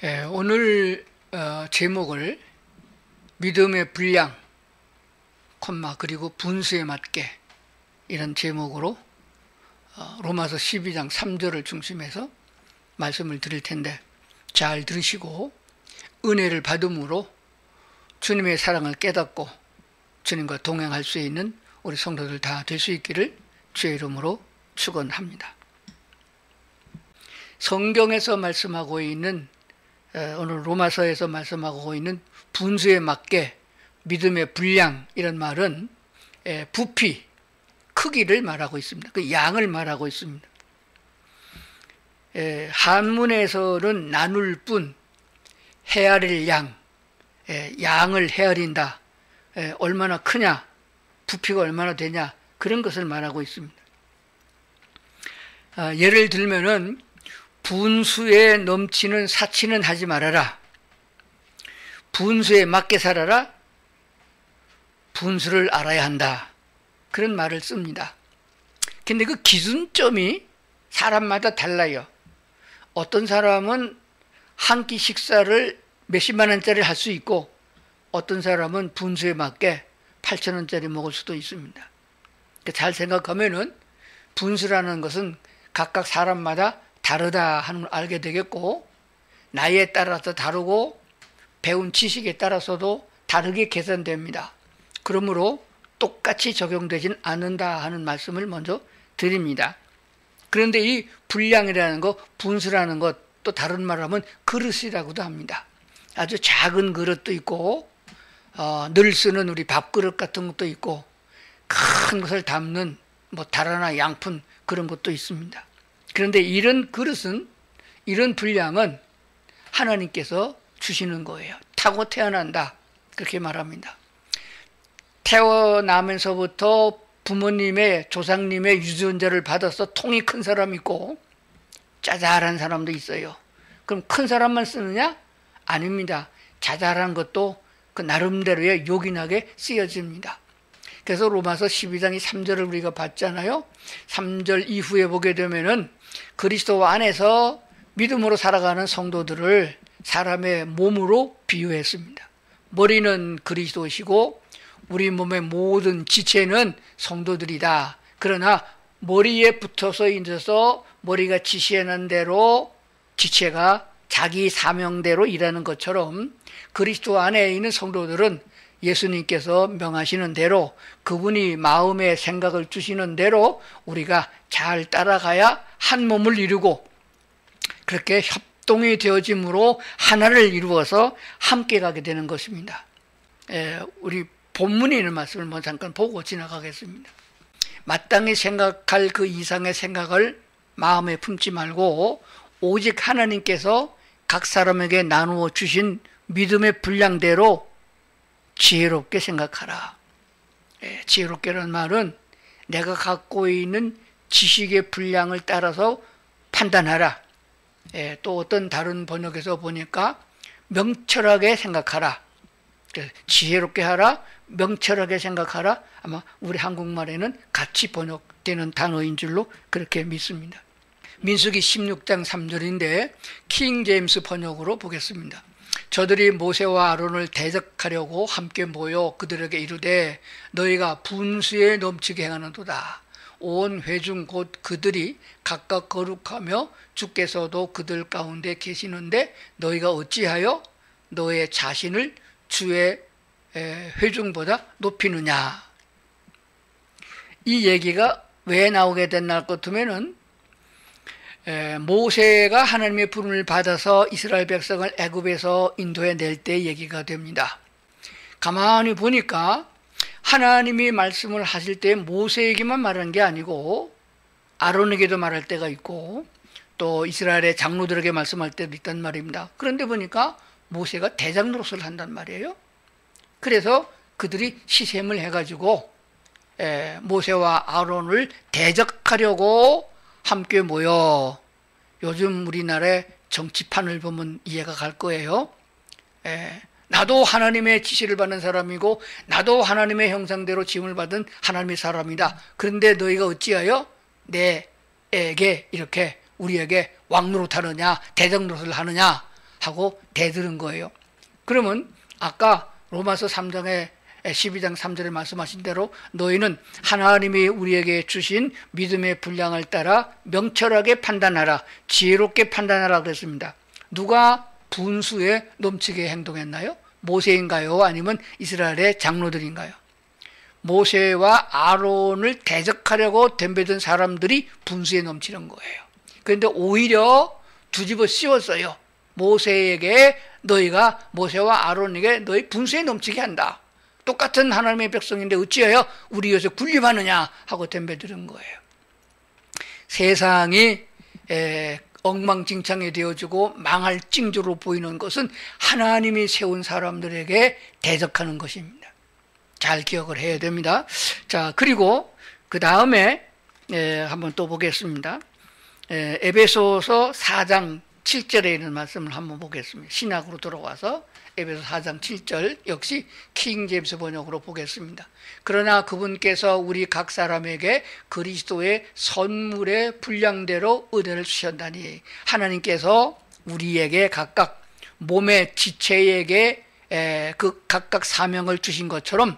오늘 제목을 믿음의 분량, 그리고 분수에 맞게 이런 제목으로 로마서 12장 3절을 중심해서 말씀을 드릴 텐데 잘 들으시고 은혜를 받음으로 주님의 사랑을 깨닫고 주님과 동행할 수 있는 우리 성도들 다 될 수 있기를 주의 이름으로 축원합니다. 성경에서 말씀하고 있는 오늘 로마서에서 말씀하고 있는 분수에 맞게 믿음의 분량, 이런 말은 부피, 크기를 말하고 있습니다. 그 양을 말하고 있습니다. 한문에서는 나눌 뿐, 헤아릴 양, 양을 헤아린다, 얼마나 크냐, 부피가 얼마나 되냐, 그런 것을 말하고 있습니다. 예를 들면은 분수에 넘치는 사치는 하지 말아라, 분수에 맞게 살아라, 분수를 알아야 한다, 그런 말을 씁니다. 근데 그 기준점이 사람마다 달라요. 어떤 사람은 한 끼 식사를 몇십만 원짜리 할 수 있고 어떤 사람은 분수에 맞게 8천 원짜리 먹을 수도 있습니다. 잘 생각하면은 분수라는 것은 각각 사람마다 다르다 하는 걸 알게 되겠고, 나이에 따라서 다르고 배운 지식에 따라서도 다르게 계산됩니다. 그러므로 똑같이 적용되진 않는다 하는 말씀을 먼저 드립니다. 그런데 이 분량이라는 것, 분수라는 것, 또 다른 말로 하면 그릇이라고도 합니다. 아주 작은 그릇도 있고 늘 쓰는 우리 밥그릇 같은 것도 있고 큰 것을 담는 다라나 양푼 그런 것도 있습니다. 그런데 이런 그릇은, 이런 분량은 하나님께서 주시는 거예요. 타고 태어난다, 그렇게 말합니다. 태어나면서부터 부모님의, 조상님의 유전자를 받아서 통이 큰 사람이 있고 짜잘한 사람도 있어요. 그럼 큰 사람만 쓰느냐? 아닙니다. 자잘한 것도 그 나름대로의 요긴하게 쓰여집니다. 그래서 로마서 12장 3절을 우리가 봤잖아요. 3절 이후에 보게 되면은 그리스도 안에서 믿음으로 살아가는 성도들을 사람의 몸으로 비유했습니다. 머리는 그리스도시고 우리 몸의 모든 지체는 성도들이다. 그러나 머리에 붙어서 있어서 머리가 지시하는 대로 지체가 자기 사명대로 일하는 것처럼 그리스도 안에 있는 성도들은 예수님께서 명하시는 대로, 그분이 마음의 생각을 주시는 대로 우리가 잘 따라가야 한 몸을 이루고, 그렇게 협동이 되어짐으로 하나를 이루어서 함께 가게 되는 것입니다. 우리 본문에 있는 말씀을 잠깐 보고 지나가겠습니다. 마땅히 생각할 그 이상의 생각을 마음에 품지 말고 오직 하나님께서 각 사람에게 나누어 주신 믿음의 분량대로 지혜롭게 생각하라. 지혜롭게라는 말은 내가 갖고 있는 지식의 분량을 따라서 판단하라. 또 어떤 다른 번역에서 보니까 명철하게 생각하라. 지혜롭게 하라, 명철하게 생각하라. 아마 우리 한국말에는 같이 번역되는 단어인 줄로 그렇게 믿습니다. 민수기 16장 3절인데 킹 제임스 번역으로 보겠습니다. 저들이 모세와 아론을 대적하려고 함께 모여 그들에게 이르되 너희가 분수에 넘치게 행하는도다. 온 회중 곧 그들이 각각 거룩하며 주께서도 그들 가운데 계시는데 너희가 어찌하여 너의 자신을 주의 회중보다 높이느냐. 이 얘기가 왜 나오게 됐나 같으면은 모세가 하나님의 부름을 받아서 이스라엘 백성을 애굽에서 인도해 낼 때 얘기가 됩니다. 가만히 보니까 하나님이 말씀을 하실 때 모세에게만 말하는 게 아니고 아론에게도 말할 때가 있고 또 이스라엘의 장로들에게 말씀할 때도 있단 말입니다. 그런데 보니까 모세가 대장 노릇을 한단 말이에요. 그래서 그들이 시샘을 해가지고 모세와 아론을 대적하려고 함께 모여, 요즘 우리나라의 정치판을 보면 이해가 갈 거예요. 나도 하나님의 지시를 받는 사람이고 나도 하나님의 형상대로 지음을 받은 하나님의 사람이다. 그런데 너희가 어찌하여 내에게 이렇게 우리에게 왕노릇 하느냐, 대장 노릇을 하느냐 하고 대들은 거예요. 그러면 아까 로마서 3장에 12장 3절에 말씀하신 대로 너희는 하나님이 우리에게 주신 믿음의 분량을 따라 명철하게 판단하라, 지혜롭게 판단하라 그랬습니다. 누가 분수에 넘치게 행동했나요? 모세인가요? 아니면 이스라엘의 장로들인가요? 모세와 아론을 대적하려고 덤벼든 사람들이 분수에 넘치는 거예요. 그런데 오히려 뒤집어 씌웠어요. 모세에게 너희가, 모세와 아론에게 너희 분수에 넘치게 한다. 똑같은 하나님의 백성인데 어찌하여 우리 여기서 군림하느냐 하고 덤벼드는 거예요. 세상이 엉망진창이 되어지고 망할 징조로 보이는 것은 하나님이 세운 사람들에게 대적하는 것입니다. 잘 기억을 해야 됩니다. 자, 그리고 그 다음에 한번 또 보겠습니다. 에베소서 4장 7절에 있는 말씀을 한번 보겠습니다. 신약으로 들어와서 에베소 4장 7절 역시 킹제임스 번역으로 보겠습니다. 그러나 그분께서 우리 각 사람에게 그리스도의 선물의 분량대로 은혜를 주셨다니, 하나님께서 우리에게 각각 몸의 지체에게 그 각각 사명을 주신 것처럼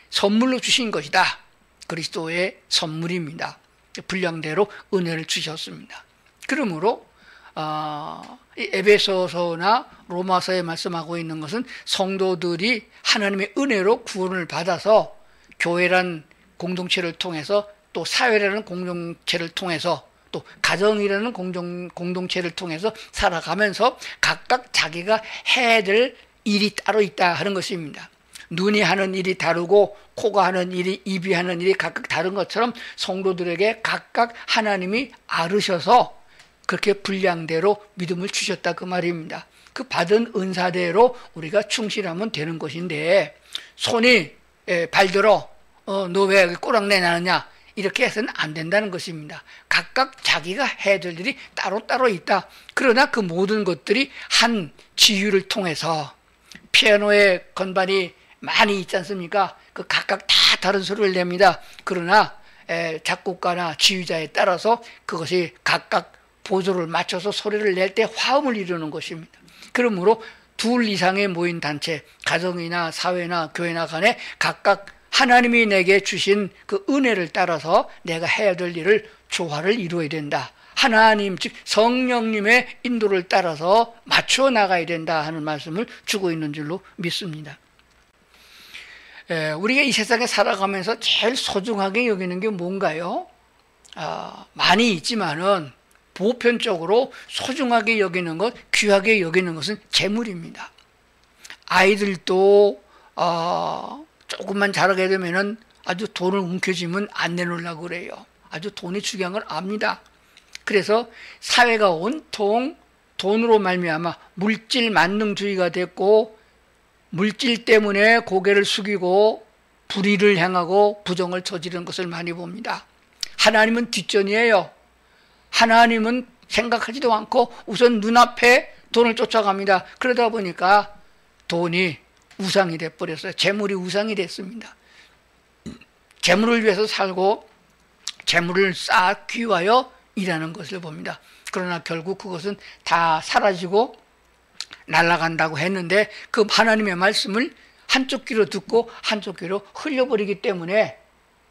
선물로 주신 것이다. 그리스도의 선물입니다. 분량대로 은혜를 주셨습니다. 그러므로 이 에베소서나 로마서에 말씀하고 있는 것은 성도들이 하나님의 은혜로 구원을 받아서 교회란 공동체를 통해서, 또 사회라는 공동체를 통해서, 또 가정이라는 공동체를 통해서 살아가면서 각각 자기가 해야 될 일이 따로 있다 하는 것입니다. 눈이 하는 일이 다르고 코가 하는 일이, 입이 하는 일이 각각 다른 것처럼 성도들에게 각각 하나님이 아르셔서 그렇게 분량대로 믿음을 주셨다 그 말입니다. 그 받은 은사대로 우리가 충실하면 되는 것인데, 손이 발들어 너 왜 꼬랑내 나느냐 이렇게 해서는 안 된다는 것입니다. 각각 자기가 해야 될 일이 따로따로 있다. 그러나 그 모든 것들이 한 지휘를 통해서, 피아노의 건반이 많이 있지 않습니까? 그 각각 다 다른 소리를 냅니다. 그러나 작곡가나 지휘자에 따라서 그것이 각각 보조를 맞춰서 소리를 낼 때 화음을 이루는 것입니다. 그러므로 둘 이상의 모인 단체, 가정이나 사회나 교회나 간에 각각 하나님이 내게 주신 그 은혜를 따라서 내가 해야 될 일을 조화를 이루어야 된다. 하나님, 즉 성령님의 인도를 따라서 맞춰 나가야 된다 하는 말씀을 주고 있는 줄로 믿습니다. 우리가 이 세상에 살아가면서 제일 소중하게 여기는 게 뭔가요? 많이 있지만은 보편적으로 소중하게 여기는 것, 귀하게 여기는 것은 재물입니다. 아이들도 조금만 자라게 되면은 아주 돈을 움켜쥐면 안 내놓으려고 그래요. 아주 돈이 중요한 걸 압니다. 그래서 사회가 온통 돈으로 말미암아 물질 만능주의가 됐고, 물질 때문에 고개를 숙이고 불의를 행하고 부정을 저지르는 것을 많이 봅니다. 하나님은 뒷전이에요. 하나님은 생각하지도 않고 우선 눈앞에 돈을 쫓아갑니다. 그러다 보니까 돈이 우상이 돼버렸어요. 재물이 우상이 됐습니다. 재물을 위해서 살고 재물을 쌓기 위하여 일하는 것을 봅니다. 그러나 결국 그것은 다 사라지고 날아간다고 했는데, 그 하나님의 말씀을 한쪽 귀로 듣고 한쪽 귀로 흘려버리기 때문에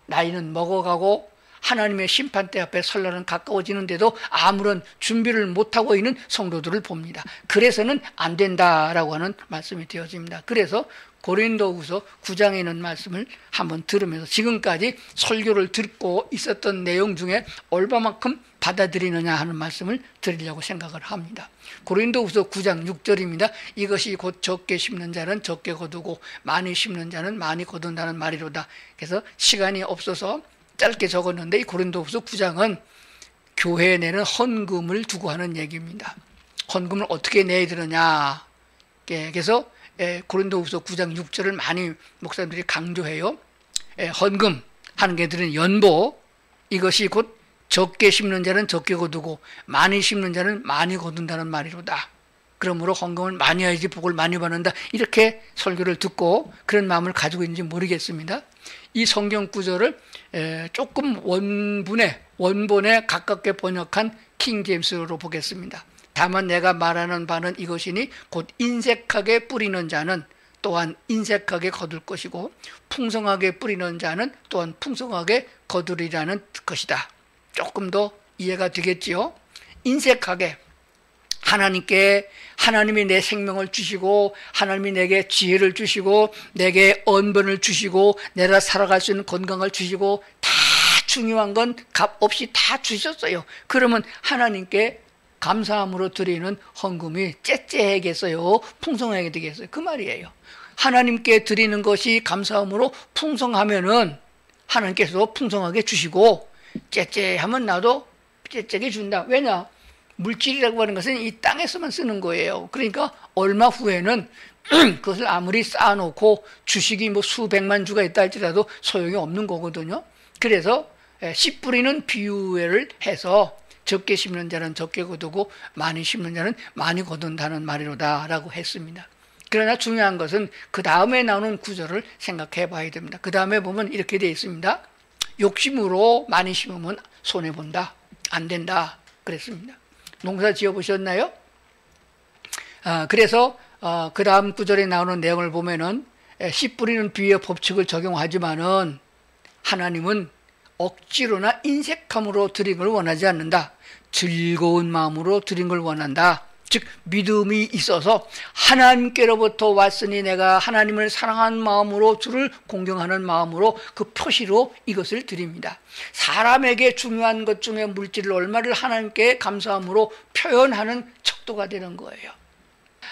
나이는 먹어가고 하나님의 심판대 앞에 설날은 가까워지는데도 아무런 준비를 못하고 있는 성도들을 봅니다. 그래서는 안 된다라고 하는 말씀이 되어집니다. 그래서 고린도후서 9장에 있는 말씀을 한번 들으면서 지금까지 설교를 듣고 있었던 내용 중에 얼마만큼 받아들이느냐 하는 말씀을 드리려고 생각을 합니다. 고린도후서 9장 6절입니다. 이것이 곧 적게 심는 자는 적게 거두고 많이 심는 자는 많이 거둔다는 말이로다. 그래서 시간이 없어서 짧게 적었는데, 이 고린도후서 9장은 교회에 내는 헌금을 두고 하는 얘기입니다. 헌금을 어떻게 내야 되느냐. 그래서 고린도후서 9장 6절을 많이 목사님들이 강조해요. 헌금 하는 게 들은 연보, 이것이 곧 적게 심는 자는 적게 거두고 많이 심는 자는 많이 거둔다는 말이로다. 그러므로 헌금을 많이 해야지 복을 많이 받는다. 이렇게 설교를 듣고 그런 마음을 가지고 있는지 모르겠습니다. 이 성경 구절을 조금 원본에 가깝게 번역한 킹제임스로 보겠습니다. 다만 내가 말하는 바는 이것이니 곧 인색하게 뿌리는 자는 또한 인색하게 거둘 것이고 풍성하게 뿌리는 자는 또한 풍성하게 거두리라는 것이다. 조금 더 이해가 되겠지요? 인색하게 하나님이 내 생명을 주시고 하나님이 내게 지혜를 주시고 내게 언변을 주시고 내가 살아갈 수 있는 건강을 주시고 다 중요한 건 값 없이 다 주셨어요. 그러면 하나님께 감사함으로 드리는 헌금이 째째하겠어요? 풍성하게 되겠어요? 그 말이에요. 하나님께 드리는 것이 감사함으로 풍성하면은 하나님께서 풍성하게 주시고 째째하면 나도 째째게 준다. 왜냐? 물질이라고 하는 것은 이 땅에서만 쓰는 거예요. 그러니까 얼마 후에는 그것을 아무리 쌓아놓고 주식이 뭐 수백만 주가 있다 할지라도 소용이 없는 거거든요. 그래서 씨 뿌리는 비유를 해서 적게 심는 자는 적게 거두고 많이 심는 자는 많이 거둔다는 말이로다 라고 했습니다. 그러나 중요한 것은 그 다음에 나오는 구절을 생각해 봐야 됩니다. 그 다음에 보면 이렇게 되어 있습니다. 욕심으로 많이 심으면 손해본다. 안 된다. 그랬습니다. 농사 지어보셨나요? 그래서 그 다음 구절에 나오는 내용을 보면은 씨 뿌리는 비유의 법칙을 적용하지만은 하나님은 억지로나 인색함으로 드린 걸 원하지 않는다. 즐거운 마음으로 드린 걸 원한다. 즉 믿음이 있어서 하나님께로부터 왔으니 내가 하나님을 사랑하는 마음으로 주를 공경하는 마음으로 그 표시로 이것을 드립니다. 사람에게 중요한 것 중에 물질을 얼마를 하나님께 감사함으로 표현하는 척도가 되는 거예요.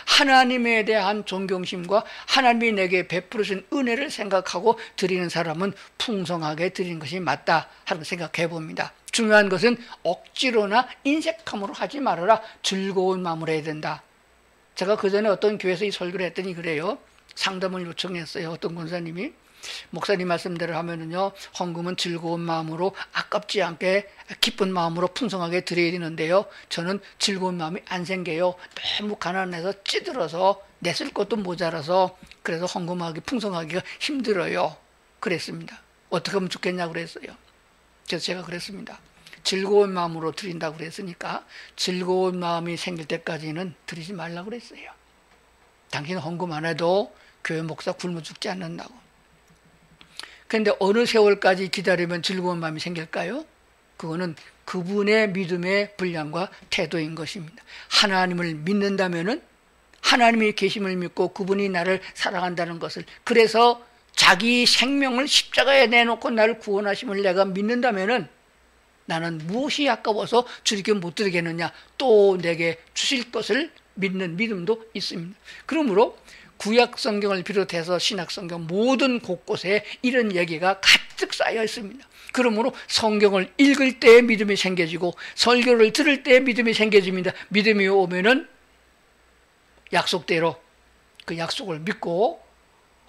하나님에 대한 존경심과 하나님이 내게 베풀으신 은혜를 생각하고 드리는 사람은 풍성하게 드리는 것이 맞다 하는 생각해 봅니다. 중요한 것은 억지로나 인색함으로 하지 말아라. 즐거운 마음으로 해야 된다. 제가 그전에 어떤 교회에서 이 설교를 했더니 그래요. 상담을 요청했어요. 어떤 권사님이 목사님 말씀대로 하면은요, 헌금은 즐거운 마음으로 아깝지 않게 기쁜 마음으로 풍성하게 드려야 되는데요, 저는 즐거운 마음이 안 생겨요. 너무 가난해서 찌들어서 냈을 것도 모자라서 그래서 헌금하기 풍성하기가 힘들어요. 그랬습니다. 어떻게 하면 좋겠냐고 그랬어요. 그래서 제가 그랬습니다. 즐거운 마음으로 드린다고 그랬으니까 즐거운 마음이 생길 때까지는 드리지 말라고 그랬어요. 당신 헌금 안 해도 교회 목사 굶어 죽지 않는다고. 그런데 어느 세월까지 기다리면 즐거운 마음이 생길까요? 그거는 그분의 믿음의 분량과 태도인 것입니다. 하나님을 믿는다면은 하나님의 계심을 믿고 그분이 나를 사랑한다는 것을, 그래서 자기 생명을 십자가에 내놓고 나를 구원하심을 내가 믿는다면은 나는 무엇이 아까워서 주님께 못 드리겠느냐, 또 내게 주실 것을 믿는 믿음도 있습니다. 그러므로 구약 성경을 비롯해서 신약 성경 모든 곳곳에 이런 얘기가 가득 쌓여 있습니다. 그러므로 성경을 읽을 때 믿음이 생겨지고 설교를 들을 때 믿음이 생겨집니다. 믿음이 오면은 약속대로 그 약속을 믿고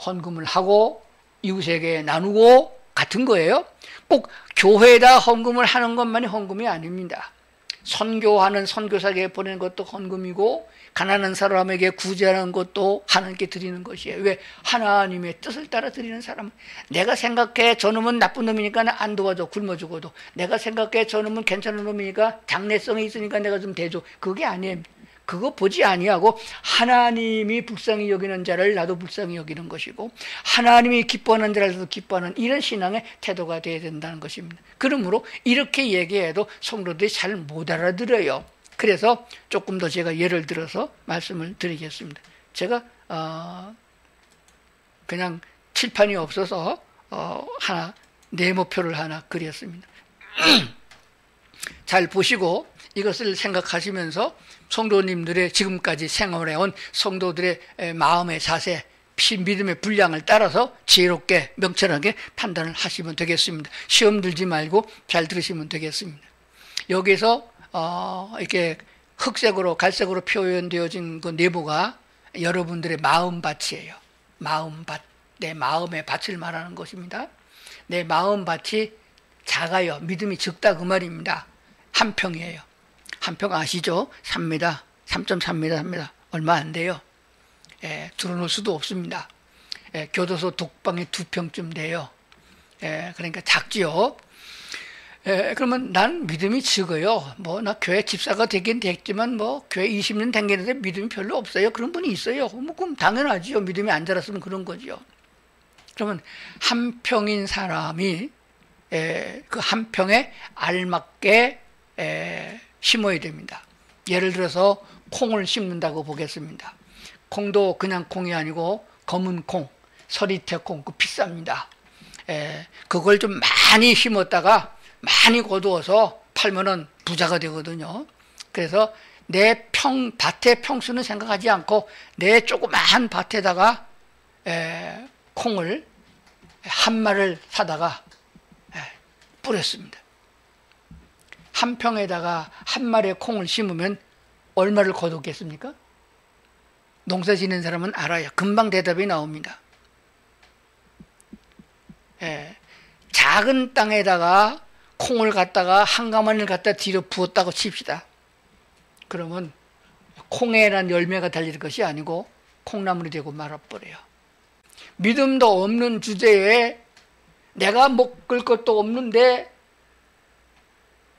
헌금을 하고 이웃에게 나누고 같은 거예요. 꼭 교회에다 헌금을 하는 것만이 헌금이 아닙니다. 선교하는 선교사에게 보내는 것도 헌금이고 가난한 사람에게 구제하는 것도 하나님께 드리는 것이에요. 왜? 하나님의 뜻을 따라 드리는 사람은, 내가 생각해 저놈은 나쁜 놈이니까 안 도와줘, 굶어 죽어도. 내가 생각해 저놈은 괜찮은 놈이니까 장래성이 있으니까 내가 좀 대줘. 그게 아니에요. 그거 보지 아니하고 하나님이 불쌍히 여기는 자를 나도 불쌍히 여기는 것이고 하나님이 기뻐하는 자를 나도 기뻐하는 이런 신앙의 태도가 되어야 된다는 것입니다. 그러므로 이렇게 얘기해도 성도들이 잘 못 알아들어요. 그래서 조금 더 제가 예를 들어서 말씀을 드리겠습니다. 제가 그냥 칠판이 없어서 하나 네모표를 하나 그렸습니다. 잘 보시고 이것을 생각하시면서 성도님들의 지금까지 생활해온 성도들의 마음의 자세, 믿음의 분량을 따라서 지혜롭게 명철하게 판단을 하시면 되겠습니다. 시험 들지 말고 잘 들으시면 되겠습니다. 여기서 이렇게 흑색으로 갈색으로 표현되어진 그 네모가 여러분들의 마음밭이에요. 마음밭, 내 마음의 밭을 말하는 것입니다. 내 마음밭이 작아요. 믿음이 적다 그 말입니다. 한 평이에요. 한 평 아시죠? 3m, 3.3m 합니다. 얼마 안 돼요. 들어놓을 수도 없습니다. 교도소 독방이 2평쯤 돼요. 그러니까 작지요. 그러면 난 믿음이 적어요. 뭐 나 교회 집사가 되긴 됐지만 뭐 교회 20년 다니는데 믿음이 별로 없어요. 그런 분이 있어요. 뭐 그럼 당연하지요. 믿음이 안 자랐으면 그런 거죠. 그러면 한평인 사람이 그 한평에 알맞게 심어야 됩니다. 예를 들어서 콩을 심는다고 보겠습니다. 콩도 그냥 콩이 아니고 검은 콩, 서리태 콩, 그 비쌉니다. 그걸 좀 많이 심었다가 많이 거두어서 팔면은 부자가 되거든요. 그래서 내 밭의 평수는 생각하지 않고 내 조그마한 밭에다가 콩을 한 마를 사다가 뿌렸습니다. 한 평에다가 한 마리의 콩을 심으면 얼마를 거뒀겠습니까? 농사 지는 사람은 알아요. 금방 대답이 나옵니다. 작은 땅에다가 콩을 갖다가 한 가마니를 갖다 뒤로 부었다고 칩시다. 그러면 콩에란 열매가 달릴 것이 아니고 콩나물이 되고 말아버려요. 믿음도 없는 주제에 내가 먹을 것도 없는데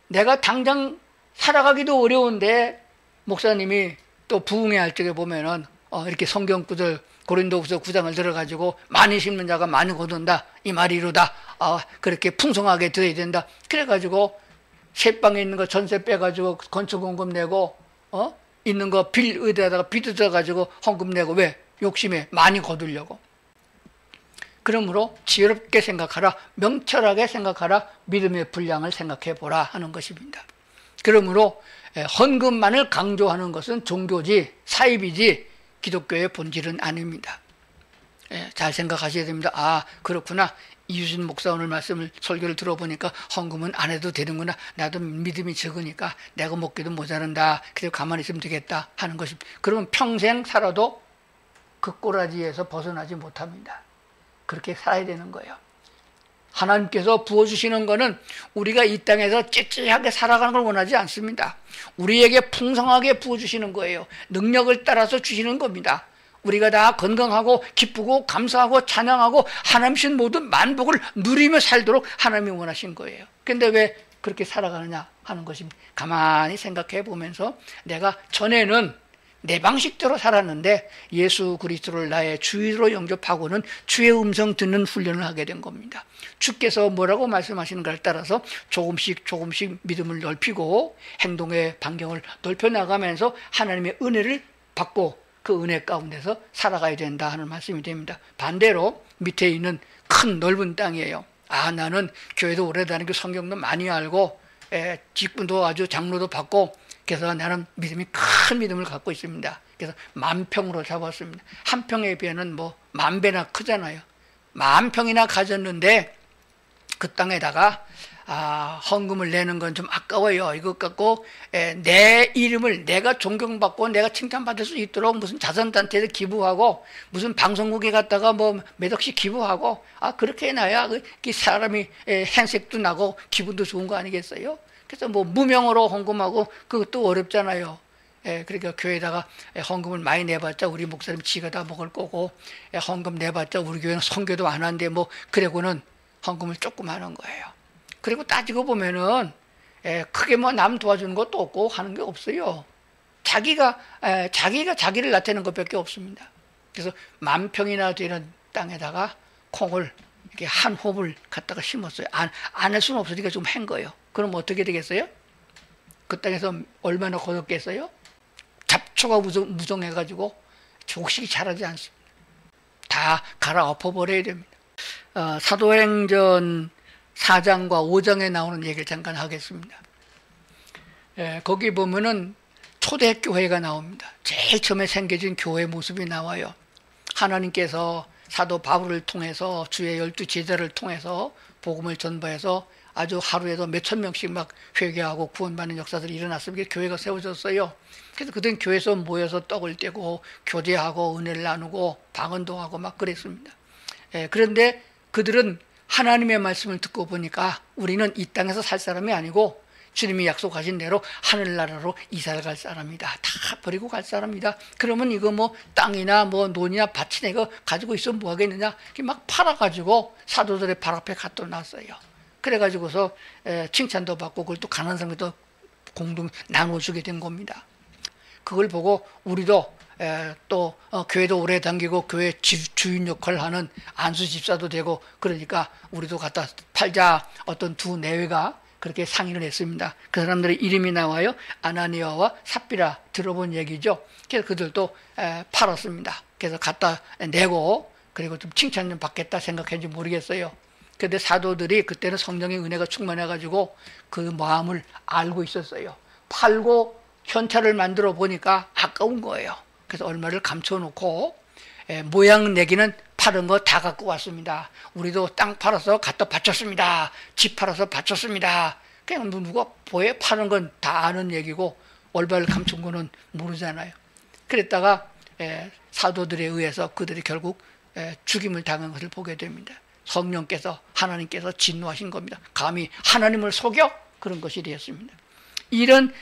내가 당장 살아가기도 어려운데 목사님이 또 부흥회할 적에 보면은 이렇게 성경구절 고린도후서 9장을 들어가지고 많이 심는 자가 많이 거둔다 이 말이 이루다. 그렇게 풍성하게 드려야 된다. 그래가지고 셋방에 있는 거 전세 빼가지고 건축원금 내고 있는 거 빌 의대에다가 빚어가지고 헌금 내고 왜? 욕심에 많이 거두려고. 그러므로 지혜롭게 생각하라, 명철하게 생각하라, 믿음의 분량을 생각해 보라 하는 것입니다. 그러므로 헌금만을 강조하는 것은 종교지 사입이지 기독교의 본질은 아닙니다. 잘 생각하셔야 됩니다. 그렇구나. 이유진 목사 오늘 설교를 들어보니까 헌금은 안 해도 되는구나. 나도 믿음이 적으니까 내가 먹기도 모자란다. 그래서 가만히 있으면 되겠다 하는 것입니다. 그러면 평생 살아도 그 꼬라지에서 벗어나지 못합니다. 그렇게 살아야 되는 거예요. 하나님께서 부어주시는 것은 우리가 이 땅에서 찌찌하게 살아가는 걸 원하지 않습니다. 우리에게 풍성하게 부어주시는 거예요. 능력을 따라서 주시는 겁니다. 우리가 다 건강하고 기쁘고 감사하고 찬양하고 하나님신 모든 만복을 누리며 살도록 하나님이 원하신 거예요. 근데 왜 그렇게 살아가느냐 하는 것입니다. 가만히 생각해 보면서 내가 전에는 내 방식대로 살았는데 예수 그리스도를 나의 주로 영접하고는 주의 음성 듣는 훈련을 하게 된 겁니다. 주께서 뭐라고 말씀하시는가를 따라서 조금씩 믿음을 넓히고 행동의 반경을 넓혀나가면서 하나님의 은혜를 받고 그 은혜 가운데서 살아가야 된다 하는 말씀이 됩니다. 반대로 밑에 있는 큰 넓은 땅이에요. 나는 교회도 오래 다니고 성경도 많이 알고 직분도 아주 장로도 받고 그래서 나는 큰 믿음을 갖고 있습니다. 그래서 만평으로 잡았습니다. 한 평에 비하면 뭐 만배나 크잖아요. 만평이나 가졌는데 그 땅에다가 헌금을 내는 건 좀 아까워요. 이것 갖고 내 이름을 내가 존경받고 내가 칭찬받을 수 있도록 무슨 자선단체에 기부하고 무슨 방송국에 갔다가 뭐 몇 억씩 기부하고 그렇게 해놔야 그 사람이 행색도 나고 기분도 좋은 거 아니겠어요? 그래서 뭐 무명으로 헌금하고 그것도 어렵잖아요. 그러니까 교회에다가 헌금을 많이 내봤자 우리 목사님 지가 다 먹을 거고 헌금 내봤자 우리 교회는 선교도 안 하는데 뭐 그래고는 헌금을 조금 하는 거예요. 그리고 따지고 보면은 크게 뭐 남 도와주는 것도 없고 하는 게 없어요. 자기가 자기를 나타내는 것밖에 없습니다. 그래서 만평이나 되는 땅에다가 콩을 이렇게 한 홉을 갖다가 심었어요. 안 할 수는 없으니까 좀 한 거예요. 그럼 어떻게 되겠어요? 그 땅에서 얼마나 거뒀겠어요? 잡초가 무성해가지고 족식이 자라지 않습니다. 다 갈아엎어버려야 됩니다. 사도행전 4장과 5장에 나오는 얘기를 잠깐 하겠습니다. 거기 보면은 초대교회가 나옵니다. 제일 처음에 생겨진 교회 모습이 나와요. 하나님께서 사도 바울을 통해서 주의 12 제자를 통해서 복음을 전파해서 아주 하루에도 몇천 명씩 막 회개하고 구원받는 역사들이 일어났습니다. 교회가 세워졌어요. 그래서 그들은 교회에서 모여서 떡을 떼고 교제하고 은혜를 나누고 방언도 하고 막 그랬습니다. 그런데 그들은 하나님의 말씀을 듣고 보니까 우리는 이 땅에서 살 사람이 아니고 주님이 약속하신 대로 하늘나라로 이사를 갈 사람이다. 다 버리고 갈 사람이다. 그러면 이거 뭐 땅이나 뭐 논이나 밭이나 이거 가지고 있으면 뭐 하겠느냐. 막 팔아가지고 사도들의 발 앞에 갖다 놨어요. 그래가지고서 칭찬도 받고 그걸 또 가난한 사람들도 공동 나눠주게 된 겁니다. 그걸 보고 우리도 또 교회도 오래 다니고 교회 주인 역할을 하는 안수 집사도 되고 그러니까 우리도 갖다 팔자. 어떤 두 내외가 그렇게 상의를 했습니다. 그 사람들의 이름이 나와요. 아나니아와 삽비라, 들어본 얘기죠. 그래서 그들도 팔았습니다. 그래서 갖다 내고 그리고 좀 칭찬 좀 받겠다 생각했는지 모르겠어요. 그런데 사도들이 그때는 성령의 은혜가 충만해가지고 그 마음을 알고 있었어요. 팔고 현찰을 만들어 보니까 아까운 거예요. 그래서 얼마를 감춰놓고 모양 내기는 파는 거 다 갖고 왔습니다. 우리도 땅 팔아서 갖다 바쳤습니다. 집 팔아서 바쳤습니다. 그냥 누가 보여 파는 건 다 아는 얘기고 얼마를 감춘 거는 모르잖아요. 그랬다가 사도들에 의해서 그들이 결국 죽임을 당한 것을 보게 됩니다. 성령께서 하나님께서 진노하신 겁니다. 감히 하나님을 속여? 그런 것이 되었습니다. 이런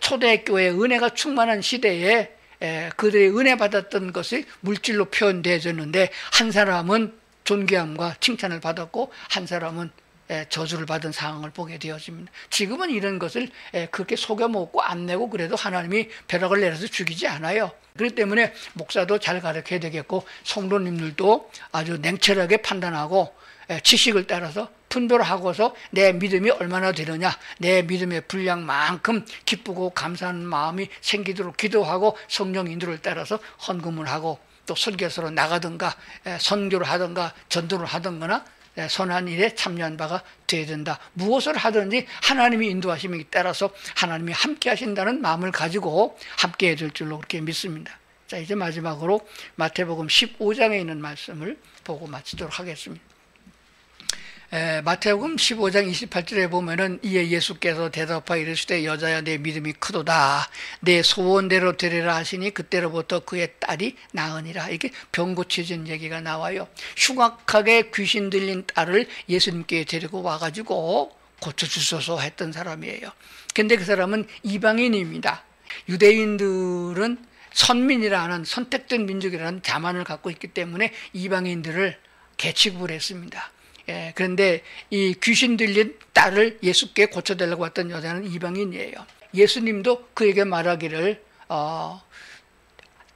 초대교회의 은혜가 충만한 시대에 그들의 은혜 받았던 것이 물질로 표현되어졌는데 한 사람은 존귀함과 칭찬을 받았고 한 사람은 저주를 받은 상황을 보게 되어집니다. 지금은 이런 것을 그렇게 속여 먹고 안 내고 그래도 하나님이 벼락을 내려서 죽이지 않아요. 그렇기 때문에 목사도 잘 가르쳐야 되겠고 성도님들도 아주 냉철하게 판단하고 지식을 따라서 분별을 하고서 내 믿음이 얼마나 되느냐, 내 믿음의 분량만큼 기쁘고 감사하는 마음이 생기도록 기도하고 성령 인도를 따라서 헌금을 하고 또 선교사로 나가든가 선교를 하든가 전도를 하든거나 선한 일에 참여한 바가 되어야 된다. 무엇을 하든지 하나님이 인도하심에 따라서 하나님이 함께 하신다는 마음을 가지고 함께 해야 될 줄로 그렇게 믿습니다. 자, 이제 마지막으로 마태복음 15장에 있는 말씀을 보고 마치도록 하겠습니다. 마태복음 15장 28절에 보면은 이에 예수께서 대답하여 이르시되 여자야 내 믿음이 크도다 내 소원대로 되리라 하시니 그때로부터 그의 딸이 나으니라. 이렇게 병 고쳐진 얘기가 나와요. 흉악하게 귀신 들린 딸을 예수님께 데리고 와가지고 고쳐주소서 했던 사람이에요. 근데 그 사람은 이방인입니다. 유대인들은 선민이라는 선택된 민족이라는 자만을 갖고 있기 때문에 이방인들을 계취급을 했습니다. 그런데 이 귀신 들린 딸을 예수께 고쳐달라고 왔던 여자는 이방인이에요. 예수님도 그에게 말하기를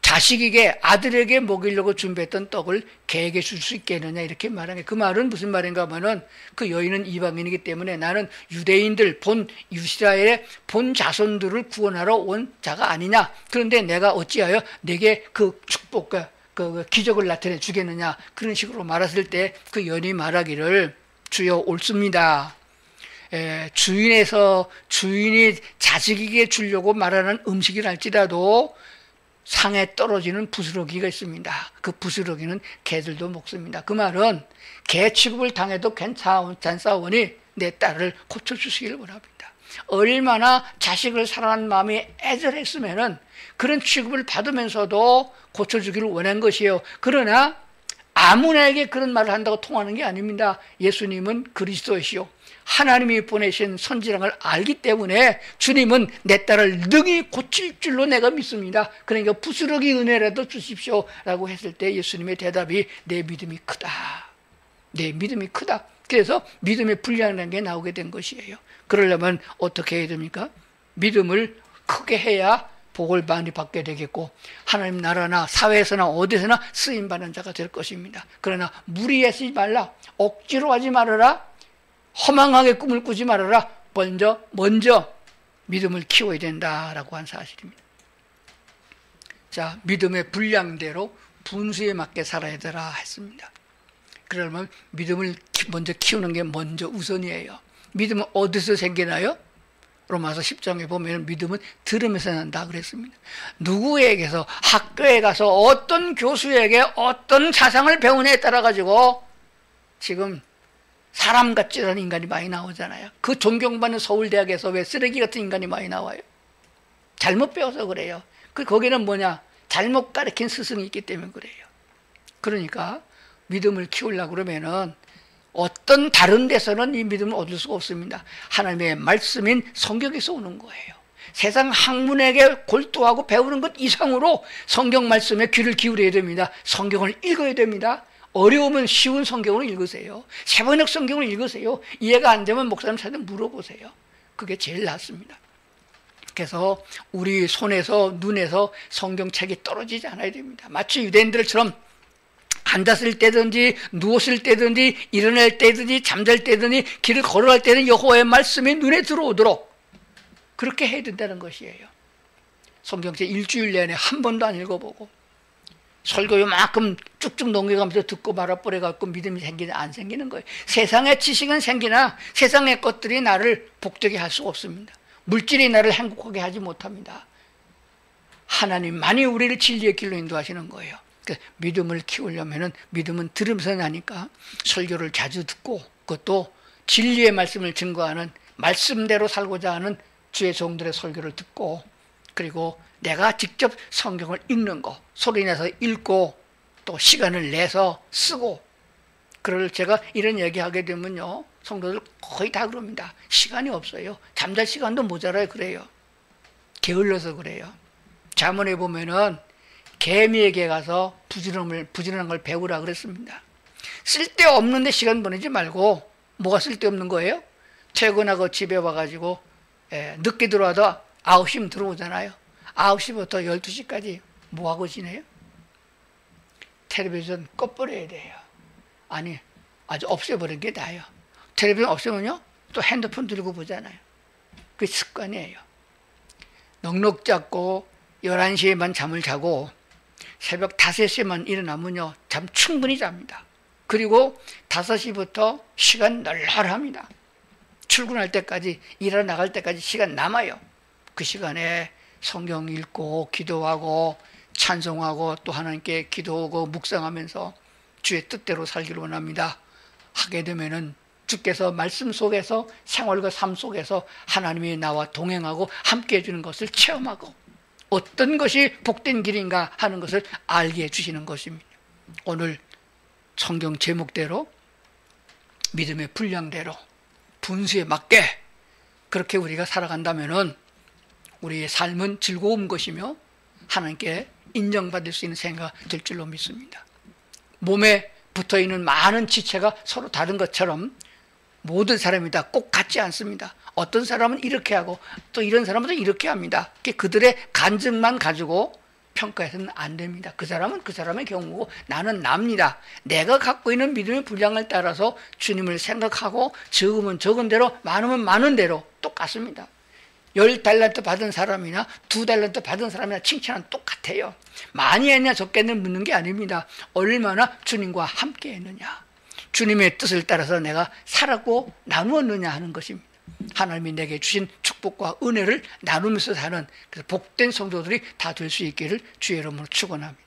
자식에게 아들에게 먹이려고 준비했던 떡을 개에게 줄 수 있겠느냐 이렇게 말한 게 그 말은 무슨 말인가 하면은 그 여인은 이방인이기 때문에 나는 유대인들 본 이스라엘의 본 자손들을 구원하러 온 자가 아니냐. 그런데 내가 어찌하여 내게 그 축복과 그 기적을 나타내 주겠느냐 그런 식으로 말했을 때 그 여인이 말하기를 주여 옳습니다. 주인이 자식에게 주려고 말하는 음식이랄지라도 상에 떨어지는 부스러기가 있습니다. 그 부스러기는 개들도 먹습니다. 그 말은 개 취급을 당해도 괜찮사오니 내 딸을 고쳐주시길 원합니다. 얼마나 자식을 사랑하는 마음이 애절했으면은 그런 취급을 받으면서도 고쳐주기를 원한 것이에요. 그러나 아무나에게 그런 말을 한다고 통하는 게 아닙니다. 예수님은 그리스도이시오 하나님이 보내신 선지랑을 알기 때문에 주님은 내 딸을 능히 고칠 줄로 내가 믿습니다. 그러니까 부스러기 은혜라도 주십시오 라고 했을 때 예수님의 대답이 내 믿음이 크다. 내 믿음이 크다. 그래서 믿음의 분량이라는 게 나오게 된 것이에요. 그러려면 어떻게 해야 됩니까? 믿음을 크게 해야 복을 많이 받게 되겠고 하나님 나라나 사회에서나 어디서나 쓰임받는 자가 될 것입니다. 그러나 무리하지 말라. 억지로 하지 말아라. 허망하게 꿈을 꾸지 말아라. 먼저 믿음을 키워야 된다라고 한 사실입니다. 자, 믿음의 분량대로 분수에 맞게 살아야 되라 했습니다. 그러면 믿음을 먼저 키우는 게 먼저 우선이에요. 믿음은 어디서 생기나요? 로마서 10장에 보면 믿음은 들으면서 난다 그랬습니다. 누구에게서 학교에 가서 어떤 교수에게 어떤 사상을 배우냐에 따라 가지고 지금 사람 같지 않은 인간이 많이 나오잖아요. 그 존경받는 서울대학에서 왜 쓰레기 같은 인간이 많이 나와요? 잘못 배워서 그래요. 거기는 뭐냐? 잘못 가르친 스승이 있기 때문에 그래요. 그러니까 믿음을 키우려고 그러면은 어떤 다른 데서는 이 믿음을 얻을 수가 없습니다. 하나님의 말씀인 성경에서 오는 거예요. 세상 학문에게 골도하고 배우는 것 이상으로 성경 말씀에 귀를 기울여야 됩니다. 성경을 읽어야 됩니다. 어려우면 쉬운 성경을 읽으세요. 세번역 성경을 읽으세요. 이해가 안 되면 목사님한테 물어보세요. 그게 제일 낫습니다. 그래서 우리 손에서 눈에서 성경책이 떨어지지 않아야 됩니다. 마치 유대인들처럼 앉았을 때든지 누웠을 때든지 일어날 때든지 잠잘 때든지 길을 걸어갈 때는 여호와의 말씀이 눈에 들어오도록 그렇게 해야 된다는 것이에요. 성경책 일주일 내내 한 번도 안 읽어보고 설교 요만큼 쭉쭉 넘겨가면서 듣고 말아버려갖고 믿음이 생기냐 안 생기는 거예요. 세상의 지식은 생기나 세상의 것들이 나를 복되게 할 수가 없습니다. 물질이 나를 행복하게 하지 못합니다. 하나님만이 우리를 진리의 길로 인도하시는 거예요. 믿음을 키우려면 믿음은 들으면서 나니까 설교를 자주 듣고 그것도 진리의 말씀을 증거하는 말씀대로 살고자 하는 주의 종들의 설교를 듣고 그리고 내가 직접 성경을 읽는 거 소리내서 읽고 또 시간을 내서 쓰고 그럴 제가 이런 얘기하게 되면요 성도들 거의 다 그럽니다. 시간이 없어요. 잠잘 시간도 모자라요. 그래요. 게을러서 그래요. 잠언에 보면은 개미에게 가서 부지런한 걸 배우라 그랬습니다. 쓸데없는데 시간 보내지 말고 뭐가 쓸데없는 거예요? 퇴근하고 집에 와가지고 늦게 들어와도 9시면 들어오잖아요. 9시부터 12시까지 뭐하고 지내요? 텔레비전 꺼버려야 돼요. 아니 아주 없애버리는 게 나아요. 텔레비전 없애면요 또 핸드폰 들고 보잖아요. 그게 습관이에요. 넉넉 잡고 11시에만 잠을 자고 새벽 5시에만 일어나면요 잠 충분히 잡니다. 그리고 5시부터 시간 널널합니다. 출근할 때까지 일하러 나갈 때까지 시간 남아요. 그 시간에 성경 읽고 기도하고 찬송하고 또 하나님께 기도하고 묵상하면서 주의 뜻대로 살기를 원합니다. 하게 되면은 주께서 말씀 속에서 생활과 삶 속에서 하나님이 나와 동행하고 함께 해주는 것을 체험하고 어떤 것이 복된 길인가 하는 것을 알게 해주시는 것입니다. 오늘 성경 제목대로 믿음의 분량대로 분수에 맞게 그렇게 우리가 살아간다면은 우리의 삶은 즐거운 것이며 하나님께 인정받을 수 있는 생각이 될 줄로 믿습니다. 몸에 붙어있는 많은 지체가 서로 다른 것처럼 모든 사람이 다 꼭 같지 않습니다. 어떤 사람은 이렇게 하고 또 이런 사람은 또 이렇게 합니다. 그들의 간증만 가지고 평가해서는 안 됩니다. 그 사람은 그 사람의 경우고 나는 납니다. 내가 갖고 있는 믿음의 분량을 따라서 주님을 생각하고 적으면 적은 대로 많으면 많은 대로 똑같습니다. 10달란트 받은 사람이나 2달란트 받은 사람이나 칭찬은 똑같아요. 많이 했냐 적게 했냐 묻는 게 아닙니다. 얼마나 주님과 함께 했느냐 주님의 뜻을 따라서 내가 살았고 나누었느냐 하는 것입니다. 하나님이 내게 주신 축복과 은혜를 나누면서 사는 그래서 복된 성도들이 다 될 수 있기를 주의 이름으로 축원합니다.